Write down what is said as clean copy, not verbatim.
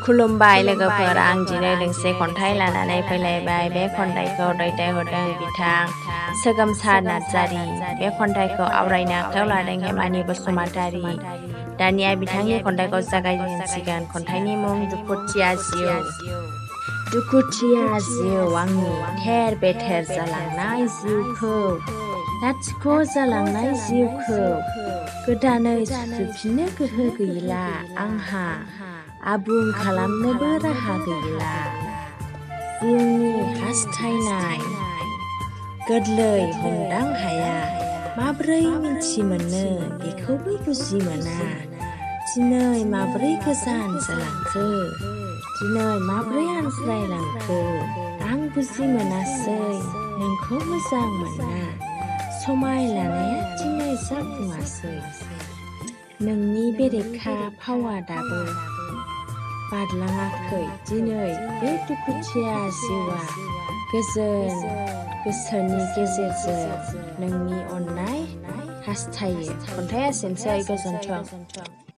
खुलुमबाय लोगोफोर आं दिनै दोंसे खन्थाइ लानानै फैलायबाय बे खन्थाइखौ दैथायहरदों बिथां सोगोमसार नार्जारी बे खन्थाइखौ आवरायनो आखायाव लादों हेमानि बसुमतारी दानिया बिथांनि खन्थाइखौ जागायजेनसिगोन खन्थाइनि मुं दुखुथिया जिउ दुखुथिया जिउ आंनि थेर बेथेर जालांनाय जिउखौ लाथिख' जालांनाय जिउखौ गोदानै सुजुफिननो गोहो गैला आंहा आबुं खालामनोबो राहा गैला जिउनि हास्थायनाय गोरलै हमदां हाया माब्रै मिन्थि मोनो बेखौबो बुजि मोना दिनै माब्रै गोजान जालांखो दिनै माब्रै आनज्रायलांखो आं बुजि मोनासै नोंखौ मोजां मोना समाय लानाया दिनै जाफुङासै नोंनि बेरेखा फावा दाबो बारलाङाखै दिनै बे दुखुथिया जिउआ गोजोन गोसोनि गेजेरजों नोंनि अननाय हास्थायो खन्थाइया एसेनोसै गोजोन्थों